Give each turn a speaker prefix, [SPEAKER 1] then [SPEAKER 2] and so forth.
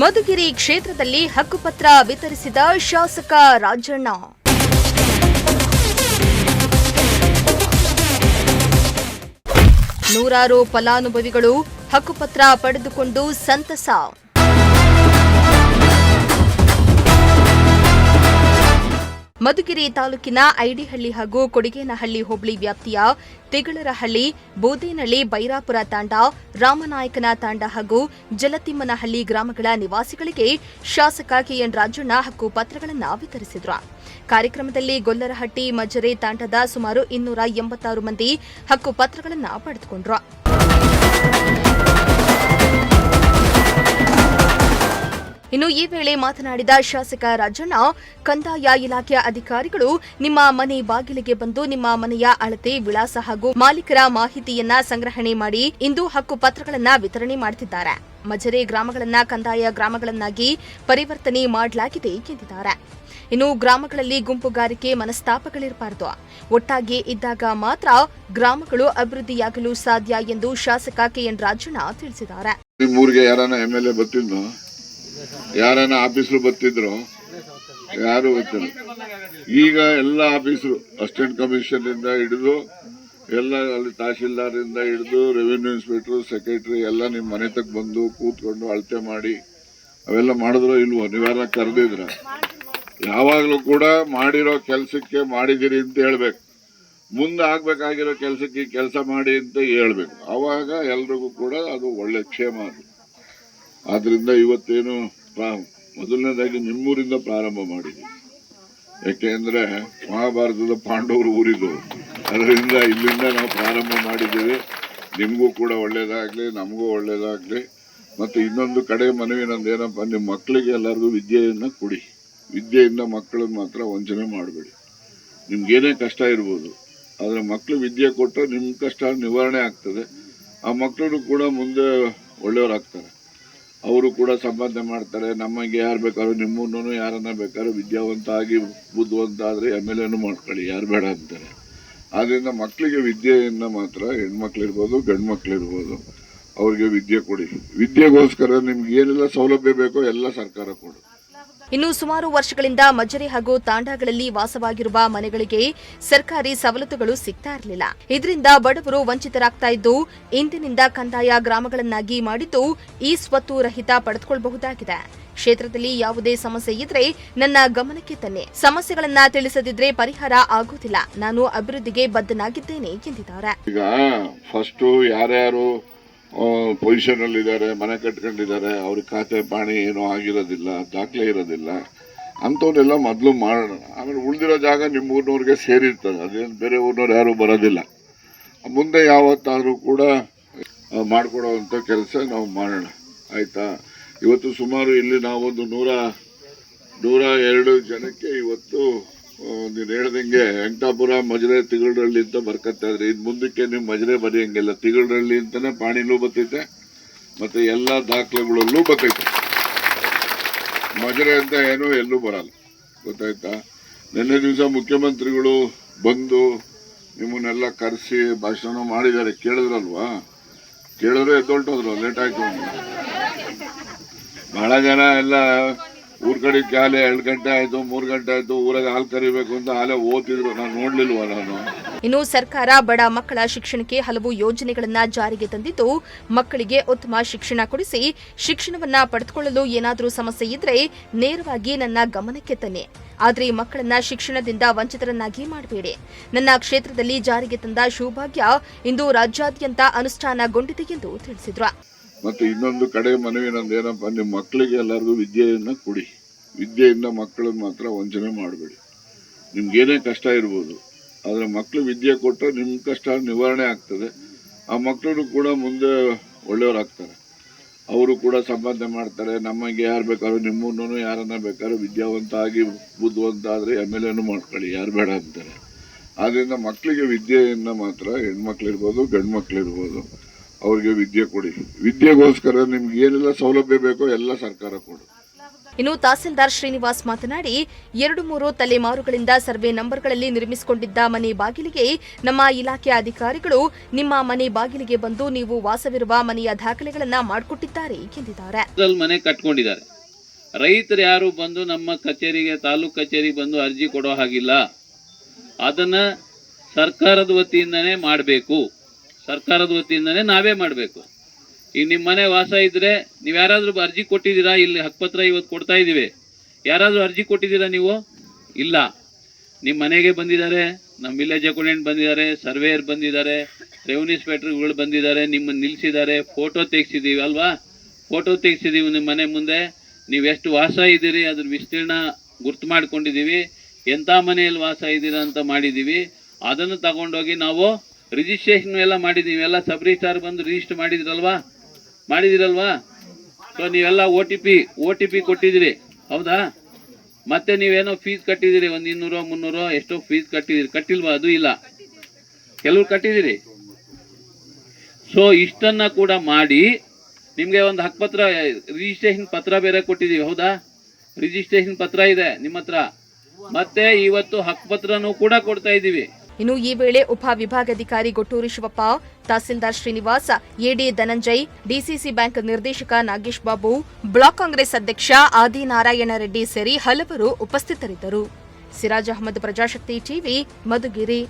[SPEAKER 1] ಮಧುಗಿರಿ ಕ್ಷೇತ್ರದಲ್ಲಿ ಹಕ್ಕುಪತ್ರ ವಿತರಿಸಿದ ಶಾಸಕ ರಾಜಣ್ಣ. ನೂರಾರು ಫಲಾನುಭವಿಗಳು ಹಕ್ಕುಪತ್ರ ಪಡೆದುಕೊಂಡು ಸಂತಸ. ಮಧುಗಿರಿ ತಾಲೂಕಿನ ಐಡಿಹಳ್ಳಿ ಹಾಗೂ ಕೊಡಿಗೇನಹಳ್ಳಿ ಹೋಬಳಿ ವ್ಯಾಪ್ತಿಯ ತಿಗಳರಹಳ್ಳಿ, ಬೋದೇನಹಳ್ಳಿ, ಬೈರಾಪುರ ತಾಂಡ, ರಾಮನಾಯಕನ ತಾಂಡ ಹಾಗೂ ಜಲತಿಮ್ಮನಹಳ್ಳಿ ಗ್ರಾಮಗಳ ನಿವಾಸಿಗಳಿಗೆ ಶಾಸಕ ಕೆಎನ್ ರಾಜಣ್ಣ ಹಕ್ಕು ಪತ್ರಗಳನ್ನು ವಿತರಿಸಿದರು. ಕಾರ್ಯಕ್ರಮದಲ್ಲಿ ಗೊಲ್ಲರಹಟ್ಟಿ, ಮಜರೆ ತಾಂಡದ ಸುಮಾರು 286 ಮಂದಿ ಹಕ್ಕು ಪತ್ರಗಳನ್ನು ಪಡೆದುಕೊಂಡರು. ಇನ್ನು ಈ ವೇಳೆ ಮಾತನಾಡಿದ ಶಾಸಕ ರಾಜಣ್ಣ, ಕಂದಾಯ ಇಲಾಖೆಯ ಅಧಿಕಾರಿಗಳು ನಿಮ್ಮ ಮನೆ ಬಾಗಿಲಿಗೆ ಬಂದು ನಿಮ್ಮ ಮನೆಯ ಅಳತೆ, ವಿಳಾಸ ಹಾಗೂ ಮಾಲೀಕರ ಮಾಹಿತಿಯನ್ನ ಸಂಗ್ರಹಣೆ ಮಾಡಿ ಇಂದು ಹಕ್ಕು ಪತ್ರಗಳನ್ನು ವಿತರಣೆ ಮಾಡುತ್ತಿದ್ದಾರೆ. ಮಜರೆ ಗ್ರಾಮಗಳನ್ನ ಕಂದಾಯ ಗ್ರಾಮಗಳನ್ನಾಗಿ ಪರಿವರ್ತನೆ ಮಾಡಲಾಗಿದೆ ಎಂದಿದ್ದಾರೆ. ಇನ್ನು ಗ್ರಾಮಗಳಲ್ಲಿ ಗುಂಪುಗಾರಿಕೆ ಮನಸ್ತಾಪಗಳಿರಬಾರದು, ಒಟ್ಟಾಗಿ ಇದ್ದಾಗ ಮಾತ್ರ ಗ್ರಾಮಗಳು ಅಭಿವೃದ್ಧಿಯಾಗಲು ಸಾಧ್ಯ ಎಂದು ಶಾಸಕ ಕೆಎನ್ ರಾಜಣ್ಣ ತಿಳಿಸಿದ್ದಾರೆ.
[SPEAKER 2] ಯಾರನ್ನ ಆಫೀಸರು ಬರ್ತಿದ್ರು ಯಾರು ಗೊತ್ತಿಲ್ಲ. ಈಗ ಎಲ್ಲ ಆಫೀಸರು ಅಸಿಸ್ಟೆಂಟ್ ಕಮಿಷನ್ ಇಂದ ಹಿಡಿದು ಎಲ್ಲ ಅಲ್ಲಿ ತಹಶೀಲ್ದಾರ್ ಇಂದ ಹಿಡಿದು ರೆವಿನ್ಯೂ ಇನ್ಸ್ಪೆಕ್ಟರ್, ಸೆಕ್ರೆಟರಿ ಎಲ್ಲ ನಿಮ್ ಮನೆ ತಕ್ಕ ಬಂದು ಕೂತ್ಕೊಂಡು ಅಳತೆ ಮಾಡಿ ಅವೆಲ್ಲ ಮಾಡಿದ್ರು ಇಲ್ವೋ? ನೀವ್ಯಾರ ಕರೆದಿದ್ರ? ಯಾವಾಗ್ಲೂ ಕೂಡ ಮಾಡಿರೋ ಕೆಲ್ಸಕ್ಕೆ ಮಾಡಿದಿರಿ ಅಂತ ಹೇಳ್ಬೇಕು, ಮುಂದೆ ಆಗ್ಬೇಕಾಗಿರೋ ಕೆಲ್ಸಕ್ಕೆ ಕೆಲಸ ಮಾಡಿ ಅಂತ ಹೇಳ್ಬೇಕು. ಅವಾಗ ಎಲ್ರಿಗೂ ಕೂಡ ಅದು ಒಳ್ಳೆ ಕ್ಷೇಮ. ಅದು ಆದ್ರಿಂದ ಇವತ್ತೇನು ಮೊದಲನೇದಾಗಿ ನಿಮ್ಮೂರಿಂದ ಪ್ರಾರಂಭ ಮಾಡಿದ್ವಿ. ಯಾಕೆಂದ್ರೆ ಮಹಾಭಾರತದ ಪಾಂಡವರು ಊರಿದ್ದು, ಅದರಿಂದ ಇಲ್ಲಿಂದ ನಾವು ಪ್ರಾರಂಭ ಮಾಡಿದ್ದೀವಿ. ನಿಮಗೂ ಕೂಡ ಒಳ್ಳೇದಾಗ್ಲಿ, ನಮಗೂ ಒಳ್ಳೇದಾಗ್ಲಿ. ಮತ್ತೆ ಇನ್ನೊಂದು ಕಡೆ ಮನವಿ ನಂದೇನಪ್ಪ, ನಿಮ್ಮ ಮಕ್ಕಳಿಗೆ ಎಲ್ಲರಿಗೂ ವಿದ್ಯೆಯನ್ನ ಕೊಡಿ. ವಿದ್ಯೆಯಿಂದ ಮಕ್ಕಳನ್ನ ಮಾತ್ರ ವಂಚನೆ ಮಾಡಬೇಡಿ. ನಿಮ್ಗೇನೇ ಕಷ್ಟ ಇರ್ಬೋದು, ಆದ್ರೆ ಮಕ್ಕಳು ವಿದ್ಯೆ ಕೊಟ್ಟರೆ ನಿಮ್ಮ ಕಷ್ಟ ನಿವಾರಣೆ ಆಗ್ತದೆ. ಆ ಮಕ್ಕಳು ಕೂಡ ಮುಂದೆ ಒಳ್ಳೆಯವರಾಗ್ತಾರೆ, ಅವರು ಕೂಡ ಸಂಪಾದನೆ ಮಾಡ್ತಾರೆ. ನಮಗೆ ಯಾರು ಬೇಕಾದ್ರೂ, ನಿಮ್ಮನ್ನು ಯಾರನ್ನ ಬೇಕಾದ್ರೂ ವಿದ್ಯಾವಂತ ಆಗಿ ಬುದ್ಧಿವಂತ ಆದ್ರೆ MLA ಮಾಡ್ಕೊಳ್ಳಿ, ಯಾರು ಬೇಡ ಅಂತಾರೆ. ಆದ್ರಿಂದ ಮಕ್ಕಳಿಗೆ ವಿದ್ಯೆಯನ್ನ ಮಾತ್ರ, ಹೆಣ್ಮಕ್ಳಿರ್ಬೋದು ಗಂಡು ಮಕ್ಳಿರ್ಬೋದು, ಅವ್ರಿಗೆ ವಿದ್ಯೆ ಕೊಡಿ. ವಿದ್ಯೆಗೋಸ್ಕರ ನಿಮ್ಗೆ ಏನೆಲ್ಲ ಸೌಲಭ್ಯ ಬೇಕೋ ಎಲ್ಲ ಸರ್ಕಾರ ಕೊಡು.
[SPEAKER 1] ಇನ್ನು ಸುಮಾರು ವರ್ಷಗಳಿಂದ ಮಜರೆ ಹಾಗೂ ತಾಂಡಾಗಳಲ್ಲಿ ವಾಸವಾಗಿರುವ ಮನೆಗಳಿಗೆ ಸರ್ಕಾರಿ ಸವಲತ್ತುಗಳು ಸಿಗ್ತಾ ಇರಲಿಲ್ಲ. ಇದರಿಂದ ಬಡವರು ವಂಚಿತರಾಗ್ತಾ ಇದ್ದು, ಇಂದಿನಿಂದ ಕಂದಾಯ ಗ್ರಾಮಗಳನ್ನಾಗಿ ಮಾಡಿದ್ದು ಈ ಸ್ವತ್ತು ರಹಿತ ಪಡೆದುಕೊಳ್ಳಬಹುದಾಗಿದೆ. ಕ್ಷೇತ್ರದಲ್ಲಿ ಯಾವುದೇ ಸಮಸ್ಯೆ ಇದ್ರೆ ನನ್ನ ಗಮನಕ್ಕೆ ತನ್ನಿ. ಸಮಸ್ಯೆಗಳನ್ನ ತಿಳಿಸದಿದ್ರೆ ಪರಿಹಾರ ಆಗುತ್ತಿಲ್ಲ. ನಾನು ಅಭಿವೃದ್ಧಿಗೆ ಬದ್ಧನಾಗಿದ್ದೇನೆ ಎಂದಿದ್ದಾರೆ.
[SPEAKER 2] ಈಗ ಫಸ್ಟ್ ಯಾರ್ಯಾರು ಪೊಸಿಷನ್ ಅಲ್ಲಿ ಇದ್ದಾರೆ, ಮನೆ ಕಟ್ಕೊಂಡಿದ್ದಾರೆ, ಅವ್ರ ಖಾತೆ ಪಾಣಿ ಏನೋ ಆಗಿರೋದಿಲ್ಲ, ದಾಖಲೆ ಇರೋದಿಲ್ಲ, ಅಂತವನ್ನೆಲ್ಲ ಮೊದಲು ಮಾಡೋಣ. ಆಮೇಲೆ ಉಳಿದಿರೋ ಜಾಗ ನಿಮ್ಮ ಊರಿನವ್ರಿಗೆ ಸೇರಿರ್ತದೆ, ಅದೇನು ಬೇರೆ ಊರಿನವ್ರು ಯಾರು ಬರೋದಿಲ್ಲ. ಮುಂದೆ ಯಾವತ್ತಾದ್ರೂ ಕೂಡ ಮಾಡಿಕೊಡುವಂಥ ಕೆಲಸ ನಾವು ಮಾಡೋಣ, ಆಯ್ತಾ? ಇವತ್ತು ಸುಮಾರು ಇಲ್ಲಿ ನಾವೊಂದು 102 ಜನಕ್ಕೆ ಇವತ್ತು ನೀನು ಹೇಳ್ದಂಗೆ ವೆಂಕಟಾಪುರ, ಮಜರೆ, ತಿಗಳರಳ್ಳಿ ಅಂತ ಬರ್ಕತ್ತಾ ಇದ್ರಿ. ಇದು ಮುಂದಕ್ಕೆ ನೀವು ಮಜರೆ ಬರೆಯಂಗಿಲ್ಲ, ತಿಗಳರಳ್ಳಿ ಅಂತಾನೆ ಪಾಣಿಲೂ ಬರ್ತೈತೆ, ಮತ್ತೆ ಎಲ್ಲ ದಾಖಲೆಗಳಲ್ಲೂ ಬರ್ತೈತೆ. ಮಜರೆ ಅಂತ ಏನು ಎಲ್ಲೂ ಬರಲ್ಲ, ಗೊತ್ತಾಯ್ತಾ? ನಿನ್ನೆ ದಿವಸ ಮುಖ್ಯಮಂತ್ರಿಗಳು ಬಂದು ನಿಮ್ಮನ್ನೆಲ್ಲ ಕರೆಸಿ ಭಾಷಣ ಮಾಡಿದ್ದಾರೆ, ಕೇಳಿದ್ರಲ್ವಾ? ಕೇಳಿದ್ರೆ ಎದ್ದೊಳ್ಟೋದ್ರು, ಲೇಟ್ ಆಯ್ತು. ಬಹಳ ಜನ ಎಲ್ಲ ಊರ್ ಕಡೆ ಕಾಲೆ 2 ಗಂಟೆ ಆಯ್ತು, 3 ಗಂಟೆ ಆಯ್ತು, ಊರಾಗ ಹಾಲು ಕರಿಬೇಕು ಅಂತ ಹಾಲೆ ಓದ್ತಿದ್ರು, ನಾನು ನೋಡ್ಲಿಲ್ವ ನಾನು.
[SPEAKER 1] ಇನ್ನು ಸರ್ಕಾರ ಬಡ ಮಕ್ಕಳ ಶಿಕ್ಷಣಕ್ಕೆ ಹಲವು ಯೋಜನೆಗಳನ್ನ ಜಾರಿಗೆ ತಂದಿದ್ದು, ಮಕ್ಕಳಿಗೆ ಉತ್ತಮ ಶಿಕ್ಷಣ ಕೊಡಿಸಿ ಶಿಕ್ಷಣವನ್ನ ಪಡೆದುಕೊಳ್ಳಲು ಏನಾದರೂ ಸಮಸ್ಯೆ ಇದ್ರೆ ನೇರವಾಗಿ ನನ್ನ ಗಮನಕ್ಕೆ ತನ್ನಿ. ಆದ್ರೆ ಈ ಮಕ್ಕಳನ್ನ ಶಿಕ್ಷಣದಿಂದ ವಂಚಿತರನ್ನಾಗಿ ಮಾಡಬೇಡಿ. ನನ್ನ ಕ್ಷೇತ್ರದಲ್ಲಿ ಜಾರಿಗೆ ತಂದ ಸೌಭಾಗ್ಯ ಇಂದು ರಾಜ್ಯಾದ್ಯಂತ ಅನುಷ್ಠಾನಗೊಂಡಿದೆ ಎಂದು ತಿಳಿಸಿದ್ರು.
[SPEAKER 2] ಮತ್ತೆ ಇನ್ನೊಂದು ಕಡೆ ಮನವಿ ನಂದೇನಪ್ಪ, ನಿಮ್ಮ ಮಕ್ಕಳಿಗೆ ಎಲ್ಲರಿಗೂ ವಿದ್ಯೆಯನ್ನ ಕೊಡಿ. ವಿದ್ಯೆಯಿಂದ ಮಕ್ಕಳನ್ನ ಮಾತ್ರ ವಂಚನೆ ಮಾಡಬೇಡಿ. ನಿಮ್ಗೇನೇ ಕಷ್ಟ ಇರ್ಬೋದು, ಆದ್ರೆ ಮಕ್ಕಳು ವಿದ್ಯೆ ಕೊಟ್ಟರೆ ನಿಮ್ಮ ಕಷ್ಟ ನಿವಾರಣೆ ಆಗ್ತದೆ. ಆ ಮಕ್ಕಳು ಕೂಡ ಮುಂದೆ ಒಳ್ಳೆಯವರಾಗ್ತಾರೆ, ಅವರು ಕೂಡ ಸಂಪಾದನೆ ಮಾಡ್ತಾರೆ. ನಮಗೆ ಯಾರು ಬೇಕಾದ್ರೂ, ನಿಮ್ಮನ್ನು ಯಾರನ್ನ ಬೇಕಾದ್ರೂ ವಿದ್ಯಾವಂತ ಆಗಿ ಬುದ್ಧಿವಂತ ಆದ್ರೆ MLA ಮಾಡ್ಕೊಳ್ಳಿ, ಯಾರು ಬೇಡ ಅಂತಾರೆ. ಆದ್ರಿಂದ ಮಕ್ಕಳಿಗೆ ವಿದ್ಯೆಯನ್ನ ಮಾತ್ರ, ಹೆಣ್ಮಕ್ಳಿರ್ಬೋದು ಗಂಡು ಮಕ್ಳಿರ್ಬೋದು, ಅವ್ರಿಗೆ ವಿದ್ಯೆ ಕೊಡಿ. ವಿದ್ಯೆಗೋಸ್ಕರ ನಿಮ್ಗೆ ಏನೆಲ್ಲ ಸೌಲಭ್ಯ ಬೇಕೋ ಎಲ್ಲ ಸರ್ಕಾರ ಕೊಡು.
[SPEAKER 1] ಇನ್ನು ತಹಸೀಲ್ದಾರ್ ಶ್ರೀನಿವಾಸ್ ಮಾತನಾಡಿ 2-3 ತಲೆಮಾರುಗಳಿಂದ ಸರ್ವೆ ನಂಬರ್ಗಳಲ್ಲಿ ನಿರ್ಮಿಸಿಕೊಂಡಿದ್ದ ಮನೆ ಬಾಗಿಲಿಗೆ ನಮ್ಮ ಇಲಾಖೆಯ ಅಧಿಕಾರಿಗಳು ನಿಮ್ಮ ಮನೆ ಬಾಗಿಲಿಗೆ ಬಂದು ನೀವು ವಾಸವಿರುವ ಮನೆಯ ದಾಖಲೆಗಳನ್ನ ಮಾಡಿಕೊಟ್ಟಿದ್ದಾರೆ ಎಂದಿದ್ದಾರೆ.
[SPEAKER 3] ಮನೆ ಕಟ್ಕೊಂಡಿದ್ದಾರೆ. ರೈತರು ಯಾರು ಬಂದು ನಮ್ಮ ಕಚೇರಿಗೆ, ತಾಲೂಕು ಕಚೇರಿಗೆ ಬಂದು ಅರ್ಜಿ ಕೊಡೋ ಹಾಗಿಲ್ಲ. ಅದನ್ನ ಸರ್ಕಾರದ ವತಿಯಿಂದನೇ ಮಾಡಬೇಕು. ಸರ್ಕಾರದ ವತಿಯಿಂದನೇ ನಾವೇ ಮಾಡಬೇಕು. ಈಗ ನಿಮ್ಮ ಮನೆ ವಾಸ ಇದ್ರೆ ನೀವು ಯಾರಾದ್ರೂ ಅರ್ಜಿ ಕೊಟ್ಟಿದ್ದೀರಾ? ಇಲ್ಲಿ ಹಕ್ಕುಪತ್ರ ಇವತ್ತು ಕೊಡ್ತಾ ಇದ್ದೀವಿ. ಯಾರಾದ್ರೂ ಅರ್ಜಿ ಕೊಟ್ಟಿದ್ದೀರಾ ನೀವು? ಇಲ್ಲ. ನಿಮ್ಮ ಮನೆಗೆ ಬಂದಿದ್ದಾರೆ, ನಮ್ಮ ವಿಲೇಜ್ ಅಕೌಂಟೆಂಟ್ ಬಂದಿದ್ದಾರೆ, ಸರ್ವೇಯರ್ ಬಂದಿದ್ದಾರೆ, ರೆವಿನ್ಯೂ ಇನ್ಸ್ಪೆಕ್ಟರ್ಗಳು ಬಂದಿದ್ದಾರೆ, ನಿಮ್ಮನ್ನು ನಿಲ್ಲಿಸಿದ್ದಾರೆ, ಫೋಟೋ ತೆಗೆಸಿದ್ದೀವಿ ಅಲ್ವಾ? ಫೋಟೋ ತೆಗೆಸಿದ್ದೀವಿ ನಿಮ್ಮ ಮನೆ ಮುಂದೆ. ನೀವು ಎಷ್ಟು ವಾಸ ಇದ್ದೀರಿ ಅದ್ರ ವಿಸ್ತೀರ್ಣ ಗುರ್ತು ಮಾಡ್ಕೊಂಡಿದ್ದೀವಿ. ಎಂಥ ಮನೆಯಲ್ಲಿ ವಾಸ ಇದ್ದೀರಾ ಅಂತ ಮಾಡಿದ್ದೀವಿ. ಅದನ್ನು ತಗೊಂಡೋಗಿ ನಾವು ರಿಜಿಸ್ಟ್ರೇಷನ್ ಎಲ್ಲ ಮಾಡಿದ್ದೀವಿ. ಎಲ್ಲ ಸಬ್ ರಿಜಿಸ್ಟ್ರಾರ್ ಬಂದು ರಿಜಿಸ್ಟರ್ ಮಾಡಿದಿರಲ್ವಾ? ಸೊ ನೀವೆಲ್ಲ ಒ ಟಿ ಪಿ ಕೊಟ್ಟಿದ್ದೀರಿ, ಹೌದಾ? ಮತ್ತೆ ನೀವೇನೋ ಫೀಸ್ ಕಟ್ಟಿದ್ದೀರಿ, ಒಂದು 200-300 ಎಷ್ಟೋ ಫೀಸ್ ಕಟ್ಟಿದ್ದೀರಿ. ಕಟ್ಟಿಲ್ವಾ? ಅದು ಇಲ್ಲ, ಕೆಲವ್ರು ಕಟ್ಟಿದ್ದೀರಿ. ಸೊ ಇಷ್ಟನ್ನ ಕೂಡ ಮಾಡಿ ನಿಮಗೆ ಒಂದು ಹಕ್ಕುಪತ್ರ, ರಿಜಿಸ್ಟ್ರೇಷನ್ ಪತ್ರ ಬೇರೆ ಕೊಟ್ಟಿದ್ದೀವಿ, ಹೌದಾ? ರಿಜಿಸ್ಟ್ರೇಷನ್ ಪತ್ರ ಇದೆ ನಿಮ್ಮ ಹತ್ರ. ಮತ್ತೆ ಇವತ್ತು ಹಕ್ಕುಪತ್ರನೂ ಕೂಡ ಕೊಡ್ತಾ ಇದ್ದೀವಿ.
[SPEAKER 1] ಇನ್ನು ಈ ವೇಳೆ ಉಪವಿಭಾಗಾಧಿಕಾರಿ ಗೊಟ್ಟೂರು ಶಿವಪ್ಪ, ತಹಸೀಲ್ದಾರ್ ಶ್ರೀನಿವಾಸ್, ಎಡಿ ಧನಂಜಯ್, ಡಿಸಿಸಿ ಬ್ಯಾಂಕ್ ನಿರ್ದೇಶಕ ನಾಗೇಶ್ ಬಾಬು, ಬ್ಲಾಕ್ ಕಾಂಗ್ರೆಸ್ ಅಧ್ಯಕ್ಷ ಆದಿನಾರಾಯಣ ರೆಡ್ಡಿ ಸೇರಿ ಹಲವರು ಉಪಸ್ಥಿತರಿದ್ದರು. ಸಿರಾಜ್ ಅಹಮದ್, ಪ್ರಜಾಶಕ್ತಿ ಟಿವಿ, ಮಧುಗಿರಿ.